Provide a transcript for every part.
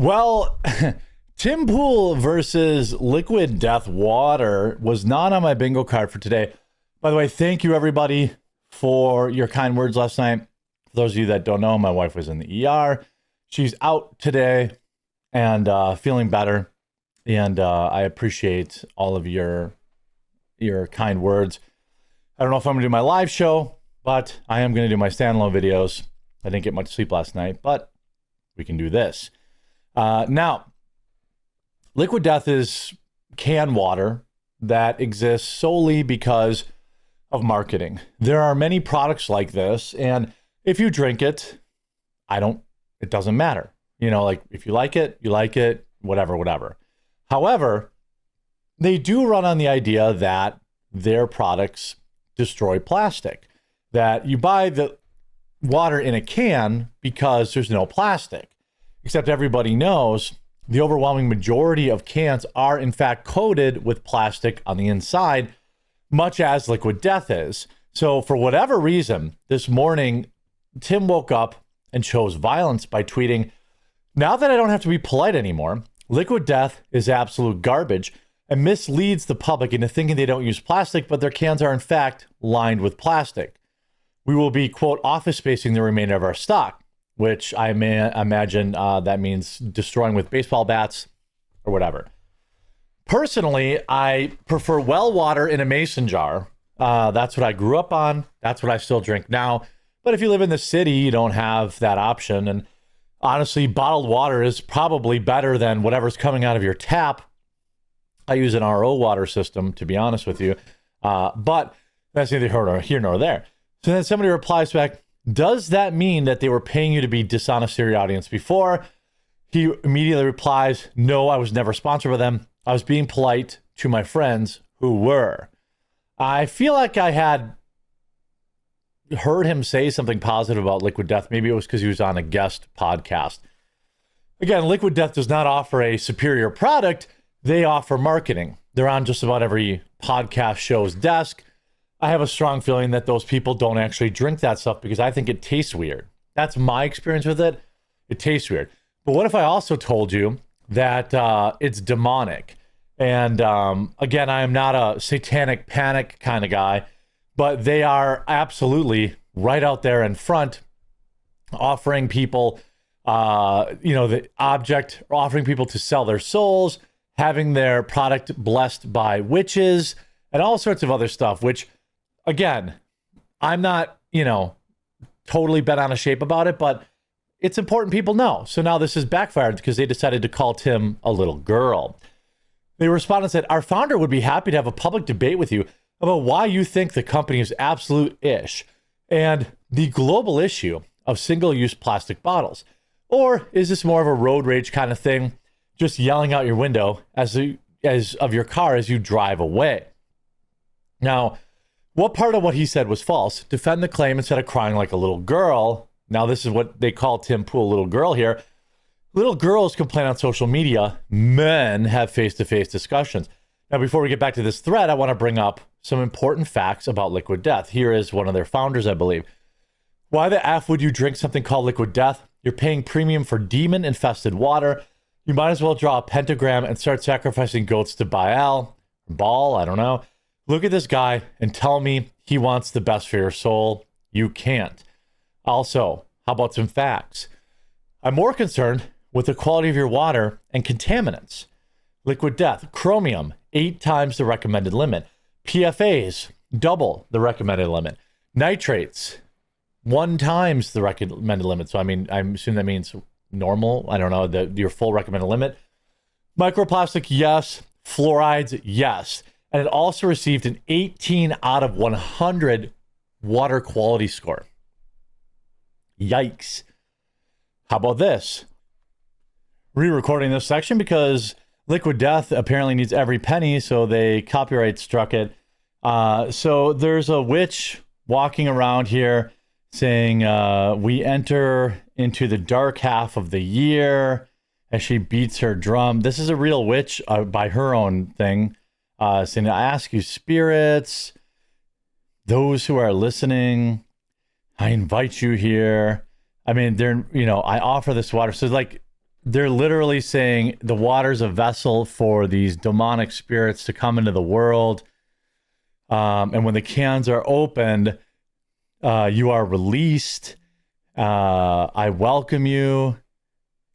Well, Tim Pool versus Liquid Death Water was not on my bingo card for today. By the way, thank you everybody for your kind words last night. For those of you that don't know, my wife was in the ER. She's out today and feeling better. And I appreciate all of your kind words. I don't know if I'm going to do my live show, but I am going to do my standalone videos. I didn't get much sleep last night, but we can do this. Now, Liquid Death is canned water that exists solely because of marketing. There are many products like this, and if you drink it, it doesn't matter. You know, like if you like it, whatever. However, they do run on the idea that their products destroy plastic, that you buy the water in a can because there's no plastic. Except everybody knows the overwhelming majority of cans are in fact coated with plastic on the inside, much as Liquid Death is. So for whatever reason, this morning, Tim woke up and chose violence by tweeting, "Now that I don't have to be polite anymore, Liquid Death is absolute garbage and misleads the public into thinking they don't use plastic, but their cans are in fact lined with plastic. We will be, quote, office spacing the remainder of our stock," which I imagine that means destroying with baseball bats or whatever. Personally, I prefer well water in a mason jar. That's what I grew up on. That's what I still drink now. But if you live in the city, you don't have that option. And honestly, bottled water is probably better than whatever's coming out of your tap. I use an RO water system, to be honest with you. But that's neither here nor there. So then somebody replies back, "Does that mean that they were paying you to be dishonest to your audience before?" He immediately replies, "No, I was never sponsored by them. I was being polite to my friends who were." I feel like I had heard him say something positive about Liquid Death. Maybe it was because he was on a guest podcast. Again, Liquid Death does not offer a superior product. They offer marketing. They're on just about every podcast show's desk. I have a strong feeling that those people don't actually drink that stuff because I think it tastes weird. That's my experience with it. It tastes weird. But what if I also told you that it's demonic? And again, I am not a satanic panic kind of guy, but they are absolutely right out there in front, offering people, the object, offering people to sell their souls, having their product blessed by witches, and all sorts of other stuff, which, again, I'm not, totally bent out of shape about it, but it's important people know. So now this has backfired because they decided to call Tim a little girl. They responded and said, "Our founder would be happy to have a public debate with you about why you think the company is absolute ish and the global issue of single-use plastic bottles. Or is this more of a road rage kind of thing, just yelling out your window as of your car as you drive away?" Now, what part of what he said was false? Defend the claim instead of crying like a little girl. Now, this is what they call Tim Pool, little girl here. Little girls complain on social media. Men have face-to-face discussions. Now, before we get back to this thread, I want to bring up some important facts about Liquid Death. Here is one of their founders, I believe. "Why the F would you drink something called Liquid Death? You're paying premium for demon-infested water. You might as well draw a pentagram and start sacrificing goats to Baal, I don't know. Look at this guy and tell me he wants the best for your soul. You can't. Also, how about some facts? I'm more concerned with the quality of your water and contaminants. Liquid Death, chromium, 8 times the recommended limit. PFAs, double the recommended limit. Nitrates, 1 times the recommended limit." So, I assume that means normal. I don't know, your full recommended limit. "Microplastic, yes. Fluorides, yes." And it also received an 18 out of 100 water quality score. Yikes. How about this? Re-recording this section because Liquid Death apparently needs every penny, so they copyright struck it. So there's a witch walking around here saying, "We enter into the dark half of the year," as she beats her drum. This is a real witch by her own thing. Saying, "I ask you, spirits, those who are listening, I invite you here. I mean, I offer this water." So like they're literally saying the water's a vessel for these demonic spirits to come into the world. And when the cans are opened, you are released. I welcome you.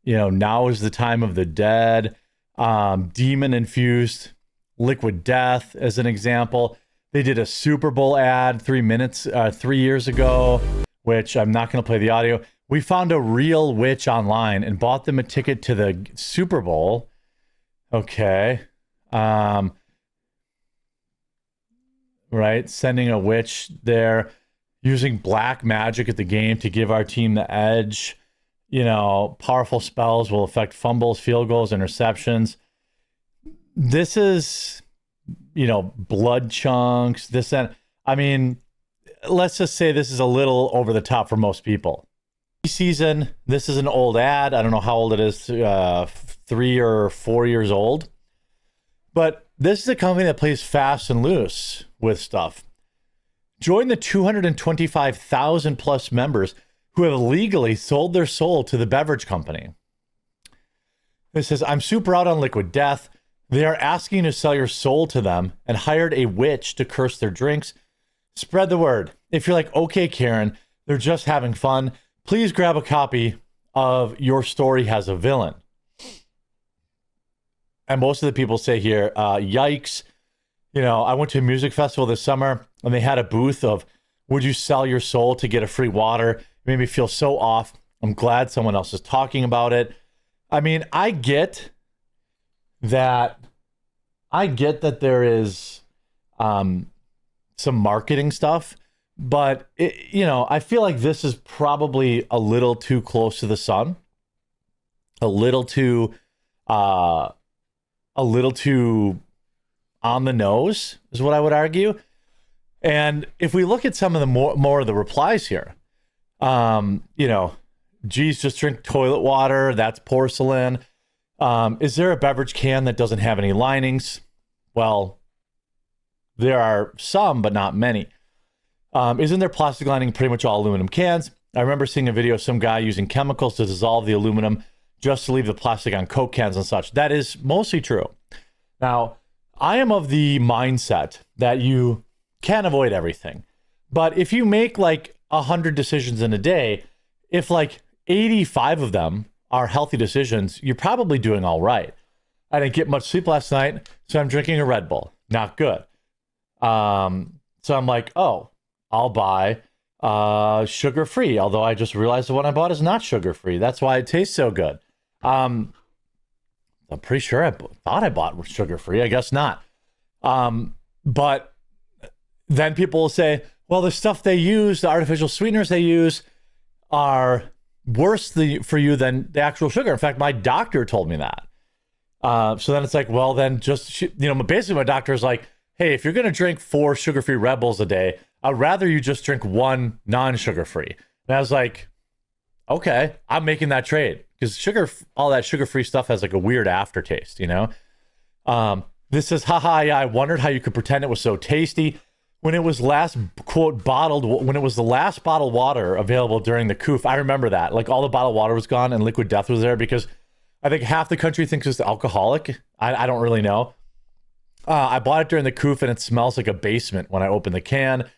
You know, now is the time of the dead. Demon infused liquid death as an example. They did a Super Bowl ad 3 years ago, which I'm not going to play the audio. We found a real witch online and bought them a ticket to the Super Bowl. Okay. Right. Sending a witch there, using black magic at the game to give our team the edge. You know, powerful spells will affect fumbles, field goals, interceptions. This is, you know, blood chunks, this and I mean, let's just say this is a little over the top for most people. Season, this is an old ad. I don't know how old it is, 3 or 4 years old. But this is a company that plays fast and loose with stuff. Join the 225,000 plus members who have legally sold their soul to the beverage company. It says, I'm super out on liquid death. They are asking you to sell your soul to them and hired a witch to curse their drinks. Spread the word. If you're like, okay, Karen, they're just having fun, please grab a copy of Your Story Has a Villain. And most of the people say here, yikes. You know, I went to a music festival this summer and they had a booth of, would you sell your soul to get a free water? It made me feel so off. I'm glad someone else is talking about it. I mean, I get that there is some marketing stuff, but you know, I feel like this is probably a little too close to the sun, a little too on the nose is what I would argue. And if we look at some of the more of the replies here, you know, geez, just drink toilet water. That's porcelain. Is there a beverage can that doesn't have any linings? Well, there are some, but not many. Isn't there plastic lining pretty much all aluminum cans? I remember seeing a video of some guy using chemicals to dissolve the aluminum just to leave the plastic on Coke cans and such. That is mostly true. Now, I am of the mindset that you can't avoid everything. But if you make like 100 decisions in a day, if like 85 of them are healthy decisions, you're probably doing all right. I didn't get much sleep last night, so I'm drinking a Red Bull. Not good. So I'm like, oh, I'll buy sugar-free, although I just realized the one I bought is not sugar-free. That's why it tastes so good. I'm pretty sure I thought I bought sugar-free. I guess not. But then people will say, well, the stuff they use, the artificial sweeteners they use are worse for you than the actual sugar. In fact, my doctor told me that. So then it's like, well, then just, you know, basically my doctor is like, hey, if you're going to drink 4 sugar-free Red Bulls a day, I'd rather you just drink 1 non-sugar-free. And I was like, okay, I'm making that trade because all that sugar-free stuff has like a weird aftertaste, you know? This says, haha, yeah, I wondered how you could pretend it was so tasty. When it was last, quote, when it was the last bottled water available during the COOF, I remember that. Like all the bottled water was gone and Liquid Death was there because I think half the country thinks it's alcoholic. I don't really know. I bought it during the COOF and it smells like a basement when I open the can.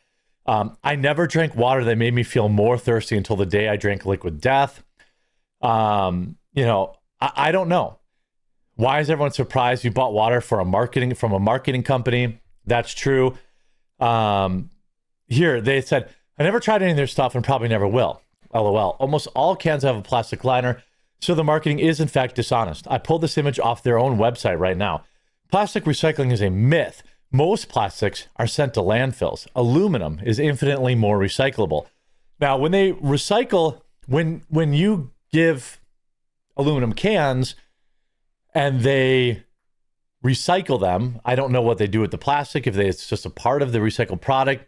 I never drank water that made me feel more thirsty until the day I drank Liquid Death. You know, I don't know. Why is everyone surprised you bought water from a marketing company? That's true. Here they said, I never tried any of their stuff and probably never will. LOL. Almost all cans have a plastic liner, so the marketing is in fact dishonest. I pulled this image off their own website right now. Plastic recycling is a myth. Most plastics are sent to landfills. Aluminum is infinitely more recyclable. Now, when they recycle, when you give aluminum cans and they recycle them, I don't know what they do with the plastic, it's just a part of the recycled product.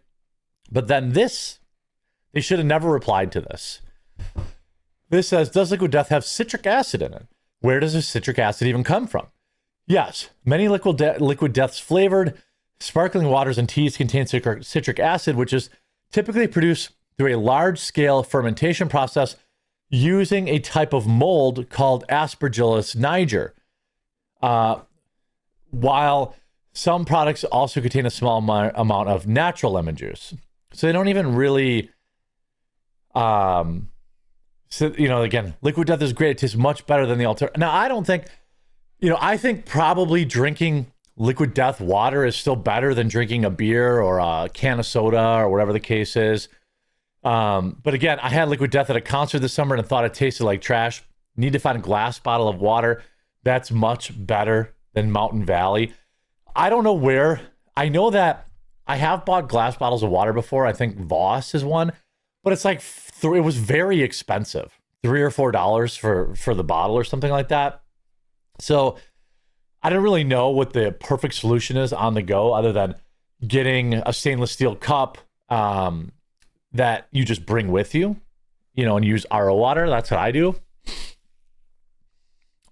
But then they should have never replied to this. This says, does Liquid Death have citric acid in it? Where does the citric acid even come from? Yes, many Liquid Death's flavored sparkling waters and teas contain citric acid, which is typically produced through a large-scale fermentation process using a type of mold called Aspergillus niger. While some products also contain a small amount of natural lemon juice. So they don't even really, so, again, Liquid Death is great. It tastes much better than the alternative. Now, I don't think, I think probably drinking Liquid Death water is still better than drinking a beer or a can of soda or whatever the case is. But again, I had Liquid Death at a concert this summer and thought it tasted like trash. Need to find a glass bottle of water. That's much better than Mountain Valley. I don't know where. I know that I have bought glass bottles of water before. I think Voss is one, but it's like it was very expensive, $3 or $4 for the bottle or something like that. So I don't really know what the perfect solution is on the go, other than getting a stainless steel cup that you just bring with you, and use RO water. That's what I do.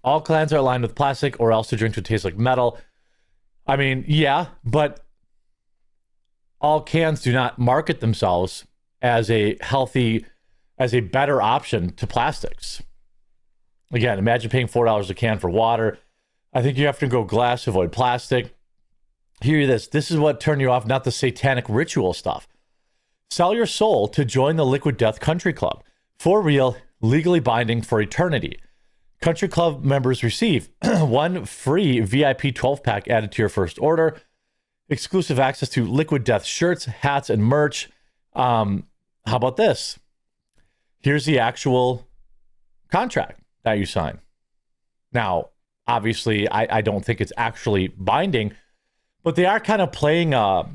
All cans are lined with plastic, or else the drinks would taste like metal. I mean, yeah, but all cans do not market themselves as a better option to plastics. Again, imagine paying $4 a can for water. I think you have to go glass to avoid plastic. Hear this. This is what turned you off, not the satanic ritual stuff. Sell your soul to join the Liquid Death Country Club. For real, legally binding for eternity. Country Club members receive one free VIP 12-pack added to your first order, exclusive access to Liquid Death shirts, hats, and merch. How about this? Here's the actual contract that you sign. Now, obviously, I don't think it's actually binding, but they are kind of playing a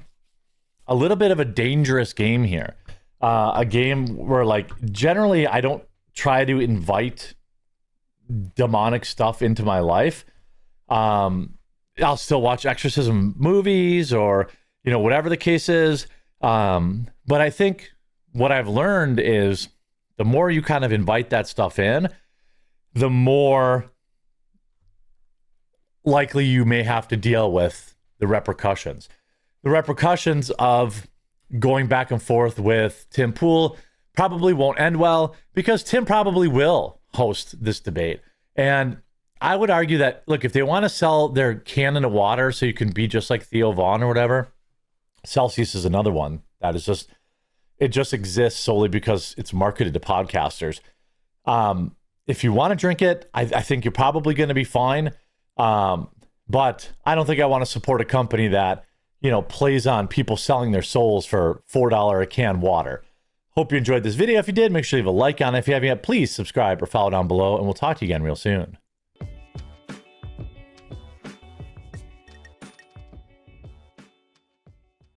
little bit of a dangerous game here. A game where, generally, I don't try to invite demonic stuff into my life. I'll still watch exorcism movies or, whatever the case is. But I think what I've learned is the more you kind of invite that stuff in, the more likely you may have to deal with the repercussions. The repercussions of going back and forth with Tim Pool probably won't end well, because Tim probably will host this debate. And I would argue that, look, if they want to sell their cannon of water so you can be just like Theo Vaughn or whatever, Celsius is another one that is just, it just exists solely because it's marketed to podcasters. If you want to drink it, I think you're probably going to be fine. But I don't think I want to support a company that, plays on people selling their souls for $4 a can water. Hope you enjoyed this video. If you did, make sure you leave a like on it. If you haven't yet, please subscribe or follow down below, and we'll talk to you again real soon.